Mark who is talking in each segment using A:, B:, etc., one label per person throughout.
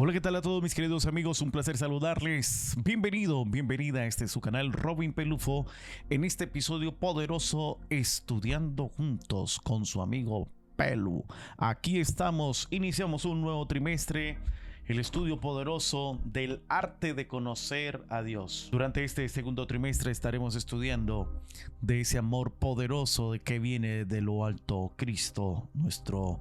A: Hola, ¿qué tal a todos mis queridos amigos? Un placer saludarles. Bienvenido, bienvenida a este su canal Robin Pelufo. En este episodio poderoso, estudiando juntos con su amigo Pelu. Aquí estamos, iniciamos un nuevo trimestre. El estudio poderoso del arte de conocer a Dios. Durante este segundo trimestre estaremos estudiando de ese amor poderoso de que viene de lo alto, Cristo, nuestro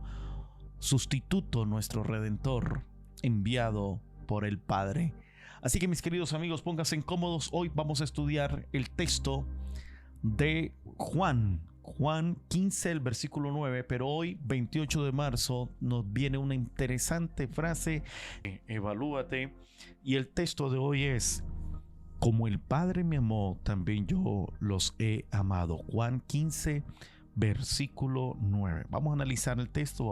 A: sustituto, nuestro redentor, enviado por el Padre. Así que mis queridos amigos, pónganse cómodos. Hoy vamos a estudiar el texto de Juan 15, el versículo 9, pero hoy 28 de marzo nos viene una interesante frase: evalúate. Y el texto de hoy es: como el Padre me amó, también yo los he amado. Juan 15, versículo 9. Vamos a analizar el texto,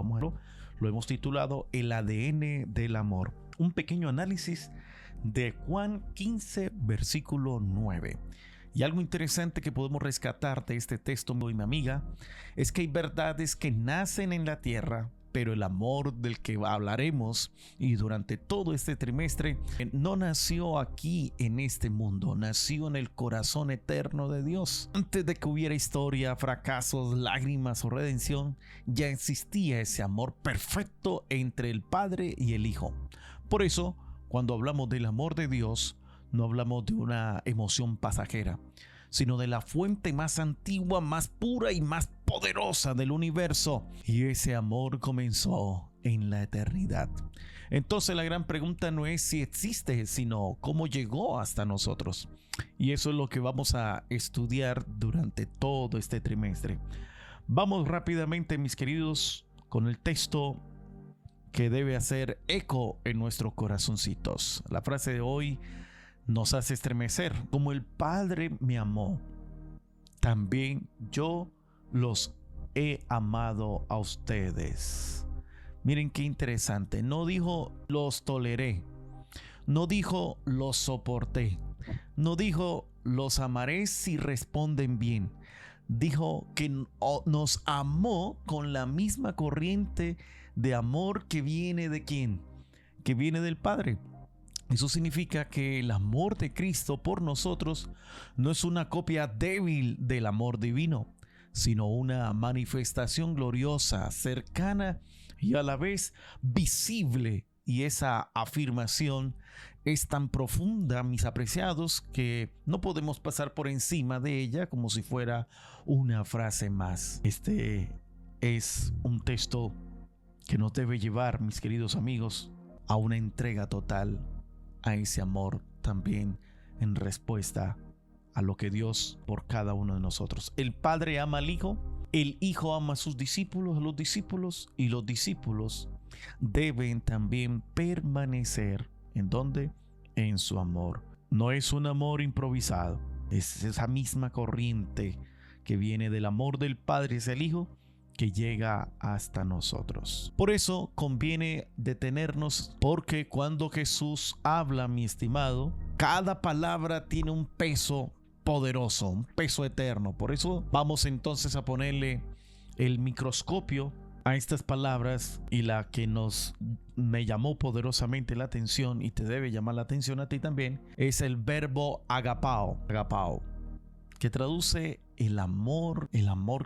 A: lo hemos titulado El ADN del amor. Un pequeño análisis de Juan 15, versículo 9. Y algo interesante que podemos rescatar de este texto, mi amiga, es que hay verdades que nacen en la tierra, pero el amor del que hablaremos y durante todo este trimestre no nació aquí en este mundo, nació en el corazón eterno de Dios. Antes de que hubiera historia, fracasos, lágrimas o redención, ya existía ese amor perfecto entre el Padre y el Hijo. Por eso, cuando hablamos del amor de Dios, no hablamos de una emoción pasajera, sino de la fuente más antigua, más pura y más poderosa del universo. Y ese amor comenzó en la eternidad. Entonces la gran pregunta no es si existe, sino cómo llegó hasta nosotros. Y eso es lo que vamos a estudiar durante todo este trimestre. Vamos rápidamente, mis queridos, con el texto que debe hacer eco en nuestros corazoncitos. La frase de hoy nos hace estremecer. Como el Padre me amó, también yo los he amado a ustedes. Miren qué interesante. No dijo los toleré, no dijo los soporté, no dijo los amaré si responden bien. Dijo que nos amó con la misma corriente de amor que viene de ¿quién? Que viene del Padre. Eso significa que el amor de Cristo por nosotros no es una copia débil del amor divino, sino una manifestación gloriosa, cercana y a la vez visible. Y esa afirmación es tan profunda, mis apreciados, que no podemos pasar por encima de ella como si fuera una frase más. Este es un texto que nos debe llevar, mis queridos amigos, a una entrega total a ese amor, también en respuesta a lo que Dios por cada uno de nosotros. El Padre ama al Hijo, el Hijo ama a sus discípulos, a los discípulos, y los discípulos deben también permanecer ¿en dónde? En su amor. No es un amor improvisado, es esa misma corriente que viene del amor del Padre hacia el Hijo, que llega hasta nosotros. Por eso conviene detenernos, porque cuando Jesús habla, mi estimado, cada palabra tiene un peso poderoso, un peso eterno. Por eso vamos entonces a ponerle el microscopio a estas palabras, y la que me llamó poderosamente la atención y te debe llamar la atención a ti también es el verbo agapao, que traduce el amor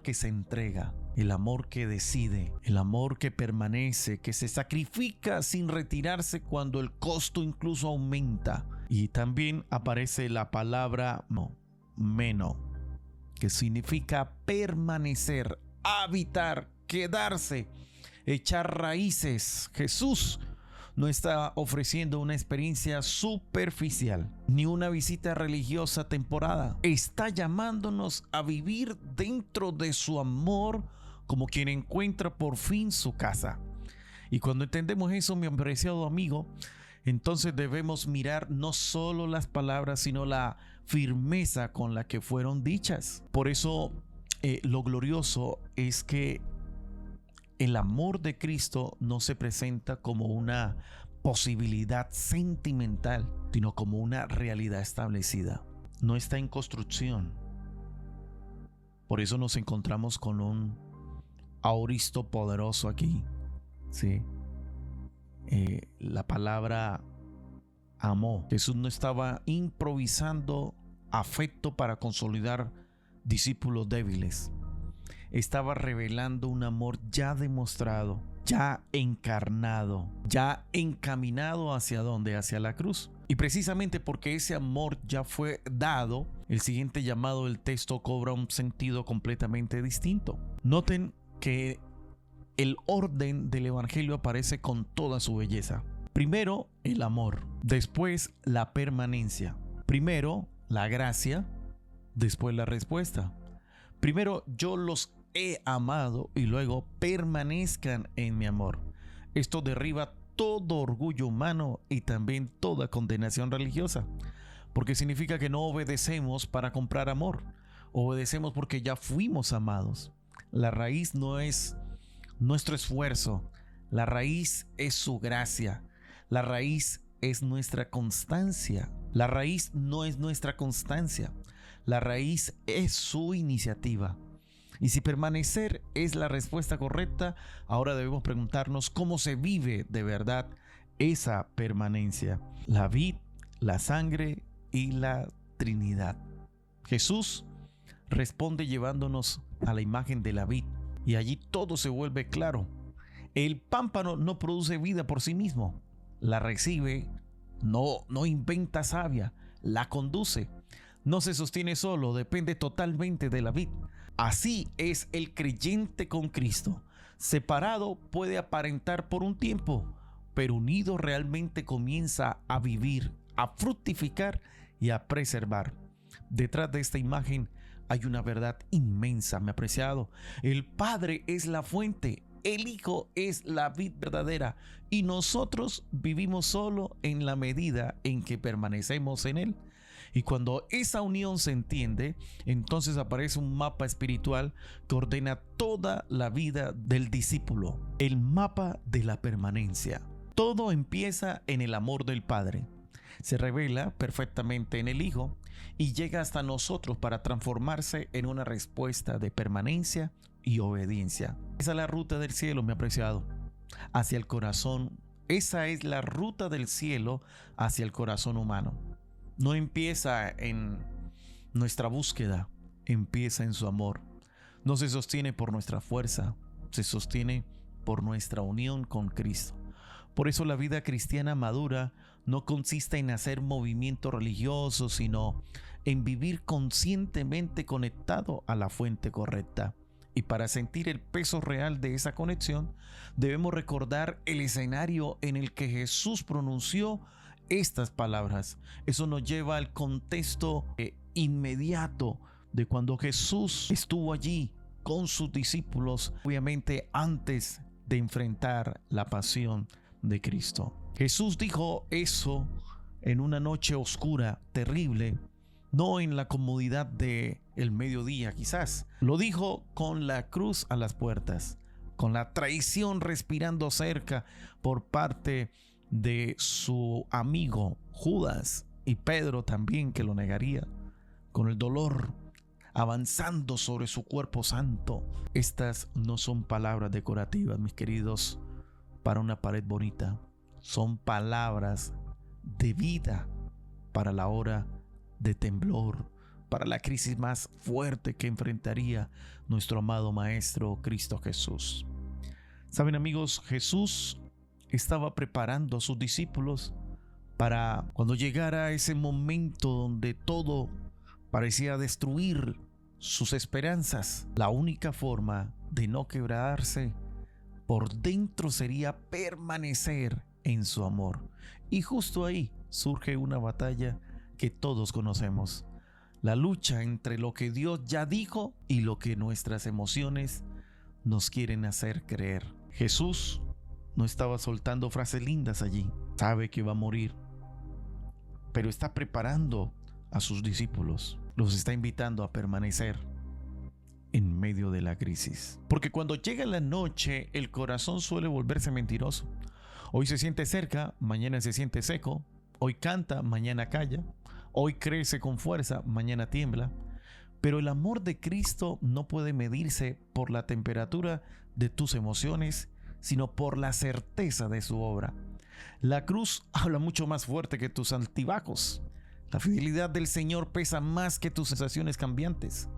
A: que se entrega, el amor que decide, el amor que permanece, que se sacrifica sin retirarse cuando el costo incluso aumenta. Y también aparece la palabra meno, que significa permanecer, habitar, quedarse, echar raíces. Jesús no está ofreciendo una experiencia superficial ni una visita religiosa temporada. Está llamándonos a vivir dentro de su amor como quien encuentra por fin su casa. Y cuando entendemos eso, mi apreciado amigo, entonces debemos mirar no solo las palabras, sino la firmeza con la que fueron dichas. Por eso lo glorioso es que el amor de Cristo no se presenta como una posibilidad sentimental, sino como una realidad establecida. No está en construcción. Por eso nos encontramos con un aoristo poderoso aquí, ¿sí? la palabra amó. Jesús no estaba improvisando afecto para consolidar discípulos débiles. Estaba revelando un amor ya demostrado, ya encarnado, ya encaminado hacia dónde, hacia la cruz. Y precisamente porque ese amor ya fue dado, el siguiente llamado del texto cobra un sentido completamente distinto. Noten que el orden del evangelio aparece con toda su belleza. Primero, el amor. Después, la permanencia. Primero, la gracia. Después, la respuesta. Primero, yo los he amado y luego permanezcan en mi amor. Esto derriba todo orgullo humano y también toda condenación religiosa, porque significa que no obedecemos para comprar amor, obedecemos porque ya fuimos amados. La raíz no es nuestro esfuerzo, la raíz es su gracia, la raíz es nuestra constancia, la raíz no es nuestra constancia, la raíz es su iniciativa. Y si permanecer es la respuesta correcta, ahora debemos preguntarnos cómo se vive de verdad esa permanencia. La vid, la sangre y la Trinidad. Jesús responde llevándonos a la imagen de la vid y allí todo se vuelve claro. El pámpano no produce vida por sí mismo, la recibe, no inventa savia, la conduce. No se sostiene solo, depende totalmente de la vid. Así es el creyente con Cristo. Separado puede aparentar por un tiempo, pero unido realmente comienza a vivir, a fructificar y a preservar. Detrás de esta imagen hay una verdad inmensa, mi apreciado. El Padre es la fuente, el Hijo es la vid verdadera y nosotros vivimos solo en la medida en que permanecemos en Él. Y cuando esa unión se entiende, entonces aparece un mapa espiritual que ordena toda la vida del discípulo, el mapa de la permanencia. Todo empieza en el amor del Padre, se revela perfectamente en el Hijo y llega hasta nosotros para transformarse en una respuesta de permanencia y obediencia. Esa es la ruta del cielo, mi apreciado, hacia el corazón. Esa es la ruta del cielo hacia el corazón humano. No empieza en nuestra búsqueda, empieza en su amor. No se sostiene por nuestra fuerza, se sostiene por nuestra unión con Cristo. Por eso la vida cristiana madura no consiste en hacer movimientos religiosos, sino en vivir conscientemente conectado a la fuente correcta. Y para sentir el peso real de esa conexión, debemos recordar el escenario en el que Jesús pronunció estas palabras. Eso nos lleva al contexto inmediato de cuando Jesús estuvo allí con sus discípulos, obviamente antes de enfrentar la pasión de Cristo. Jesús dijo eso en una noche oscura, terrible, no en la comodidad del mediodía quizás. Lo dijo con la cruz a las puertas, con la traición respirando cerca por parte de su amigo Judas y Pedro también, que lo negaría, con el dolor avanzando sobre su cuerpo santo. Estas no son palabras decorativas, mis queridos, para una pared bonita. Son palabras de vida para la hora de temblor, para la crisis más fuerte que enfrentaría nuestro amado Maestro Cristo Jesús. Saben, amigos, Jesús estaba preparando a sus discípulos para cuando llegara ese momento donde todo parecía destruir sus esperanzas. La única forma de no quebrarse por dentro sería permanecer en su amor. Y justo ahí surge una batalla que todos conocemos. La lucha entre lo que Dios ya dijo y lo que nuestras emociones nos quieren hacer creer. Jesús no estaba soltando frases lindas allí. Sabe que va a morir, pero está preparando a sus discípulos. Los está invitando a permanecer en medio de la crisis. Porque cuando llega la noche, el corazón suele volverse mentiroso. Hoy se siente cerca, mañana se siente seco. Hoy canta, mañana calla. Hoy crece con fuerza, mañana tiembla. Pero el amor de Cristo no puede medirse por la temperatura de tus emociones, sino por la certeza de su obra. La cruz habla mucho más fuerte que tus altibajos. La fidelidad del Señor pesa más que tus sensaciones cambiantes.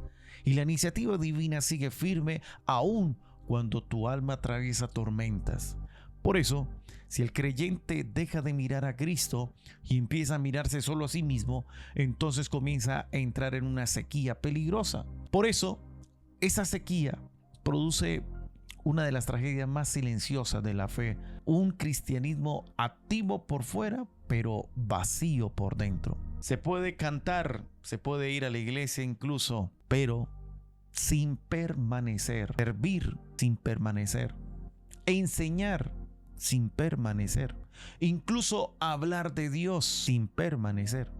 A: Y la iniciativa divina sigue firme aún cuando tu alma atraviesa tormentas. Por eso, si el creyente deja de mirar a Cristo y empieza a mirarse solo a sí mismo, entonces comienza a entrar en una sequía peligrosa. Por eso, esa sequía produce una de las tragedias más silenciosas de la fe, un cristianismo activo por fuera, pero vacío por dentro. Se puede cantar, se puede ir a la iglesia incluso, pero sin permanecer, servir sin permanecer, enseñar sin permanecer, incluso hablar de Dios sin permanecer.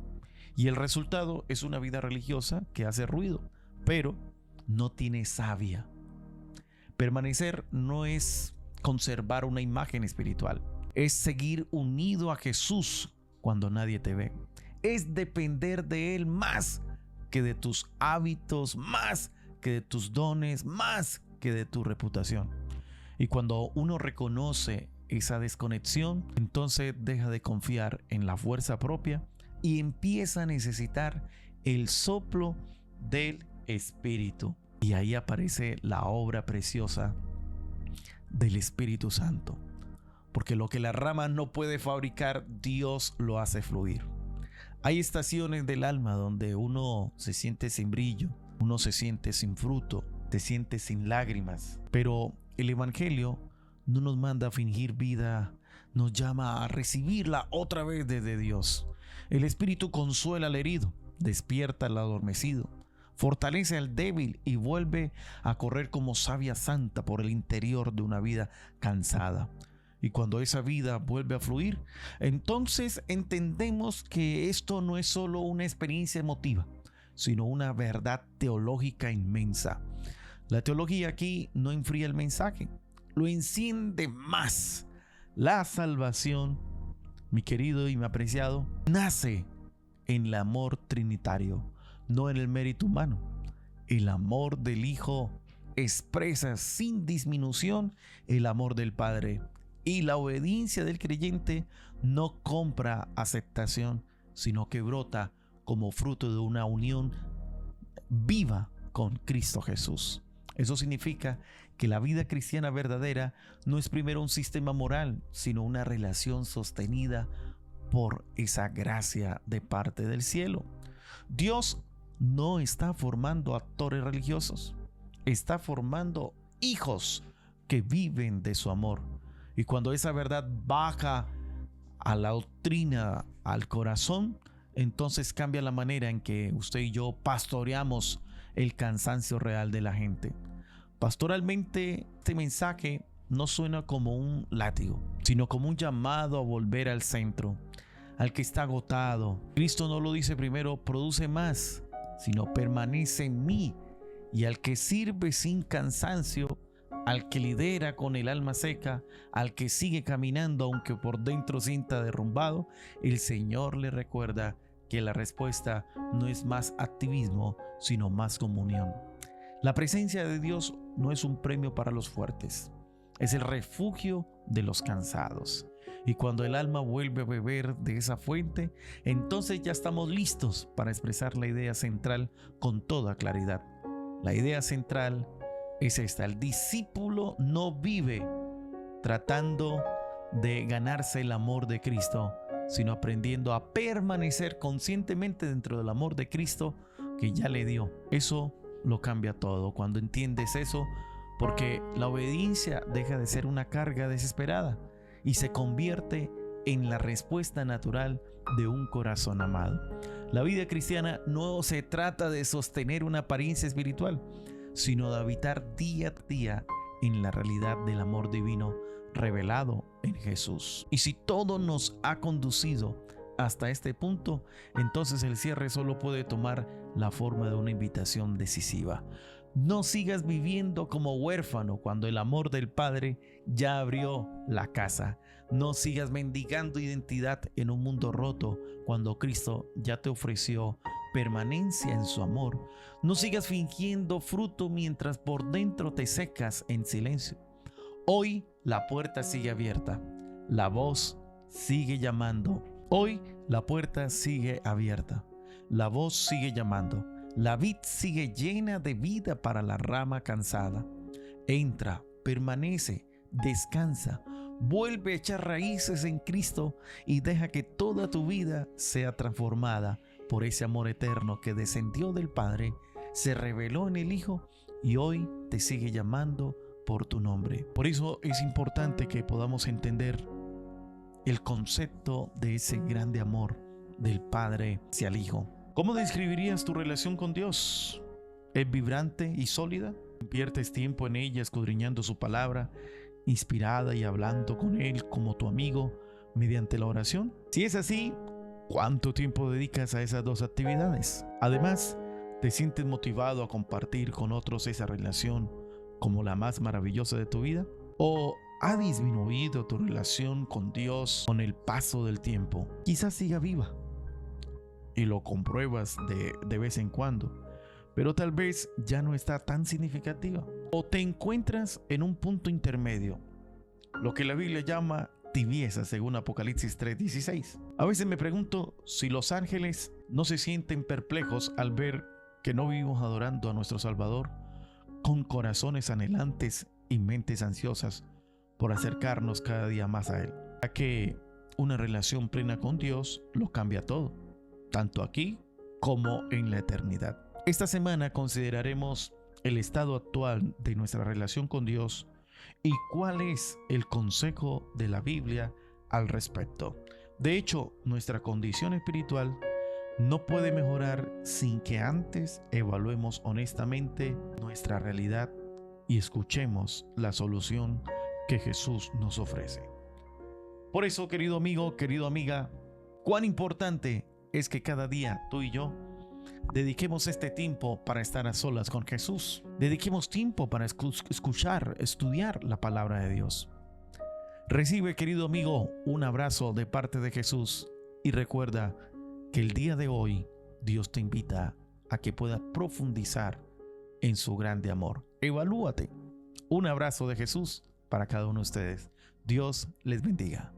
A: Y el resultado es una vida religiosa que hace ruido, pero no tiene savia. Permanecer no es conservar una imagen espiritual, es seguir unido a Jesús cuando nadie te ve. Es depender de Él más que de tus hábitos, más que de tus dones, más que de tu reputación. Y cuando uno reconoce esa desconexión, entonces deja de confiar en la fuerza propia y empieza a necesitar el soplo del Espíritu. Y ahí aparece la obra preciosa del Espíritu Santo. Porque lo que la rama no puede fabricar, Dios lo hace fluir. Hay estaciones del alma donde uno se siente sin brillo, uno se siente sin fruto, se siente sin lágrimas. Pero el Evangelio no nos manda a fingir vida, nos llama a recibirla otra vez desde Dios. El Espíritu consuela al herido, despierta al adormecido, fortalece al débil y vuelve a correr como savia santa por el interior de una vida cansada. Y cuando esa vida vuelve a fluir, entonces entendemos que esto no es solo una experiencia emotiva, sino una verdad teológica inmensa. La teología aquí no enfría el mensaje, lo enciende más. La salvación, mi querido y mi apreciado, nace en el amor trinitario, no en el mérito humano. El amor del Hijo expresa sin disminución el amor del Padre. Y la obediencia del creyente no compra aceptación, sino que brota como fruto de una unión viva con Cristo Jesús. Eso significa que la vida cristiana verdadera no es primero un sistema moral, sino una relación sostenida por esa gracia de parte del cielo. Dios no está formando actores religiosos, está formando hijos que viven de su amor. Y cuando esa verdad baja a la doctrina, al corazón, entonces cambia la manera en que usted y yo pastoreamos el cansancio real de la gente. Pastoralmente, este mensaje no suena como un látigo, sino como un llamado a volver al centro, al que está agotado. Cristo no lo dice primero, produce más, sino permanece en mí. Y al que sirve sin cansancio, al que lidera con el alma seca, al que sigue caminando aunque por dentro sienta derrumbado, el Señor le recuerda que la respuesta no es más activismo, sino más comunión. La presencia de Dios no es un premio para los fuertes, es el refugio de los cansados. Y cuando el alma vuelve a beber de esa fuente, entonces ya estamos listos para expresar la idea central con toda claridad. La idea central es esta: el discípulo no vive tratando de ganarse el amor de Cristo, sino aprendiendo a permanecer conscientemente dentro del amor de Cristo que ya le dio. Eso lo cambia todo cuando entiendes eso, porque la obediencia deja de ser una carga desesperada y se convierte en la respuesta natural de un corazón amado. La vida cristiana no se trata de sostener una apariencia espiritual, sino de habitar día a día en la realidad del amor divino revelado en Jesús. Y si todo nos ha conducido hasta este punto, entonces el cierre solo puede tomar la forma de una invitación decisiva. No sigas viviendo como huérfano cuando el amor del Padre ya abrió la casa. No sigas mendigando identidad en un mundo roto cuando Cristo ya te ofreció permanencia en su amor. No sigas fingiendo fruto mientras por dentro te secas en silencio. Hoy la puerta sigue abierta, la voz sigue llamando. Hoy la puerta sigue abierta. La voz sigue llamando. La vid sigue llena de vida para la rama cansada. Entra, permanece, descansa, vuelve a echar raíces en Cristo y deja que toda tu vida sea transformada por ese amor eterno que descendió del Padre, se reveló en el Hijo y hoy te sigue llamando por tu nombre. Por eso es importante que podamos entender el concepto de ese grande amor del Padre hacia el Hijo. ¿Cómo describirías tu relación con Dios? ¿Es vibrante y sólida? ¿Inviertes tiempo en ella escudriñando su palabra, inspirada y hablando con Él como tu amigo mediante la oración? Si es así, ¿cuánto tiempo dedicas a esas dos actividades? Además, ¿te sientes motivado a compartir con otros esa relación como la más maravillosa de tu vida? ¿O ha disminuido tu relación con Dios con el paso del tiempo? Quizás siga viva y lo compruebas de vez en cuando, pero tal vez ya no está tan significativa. O te encuentras en un punto intermedio, lo que la Biblia llama tibieza, según Apocalipsis 3:16. A veces me pregunto si los ángeles no se sienten perplejos al ver que no vivimos adorando a nuestro Salvador con corazones anhelantes y mentes ansiosas por acercarnos cada día más a Él, ya que una relación plena con Dios lo cambia todo, tanto aquí como en la eternidad. Esta semana consideraremos el estado actual de nuestra relación con Dios y cuál es el consejo de la Biblia al respecto. De hecho, nuestra condición espiritual no puede mejorar sin que antes evaluemos honestamente nuestra realidad y escuchemos la solución que Jesús nos ofrece. Por eso, querido amigo, querida amiga, cuán importante es que cada día tú y yo dediquemos este tiempo para estar a solas con Jesús. Dediquemos tiempo para escuchar, estudiar la palabra de Dios. Recibe, querido amigo, un abrazo de parte de Jesús y recuerda que el día de hoy Dios te invita a que puedas profundizar en su grande amor. Evalúate. Un abrazo de Jesús para cada uno de ustedes. Dios les bendiga.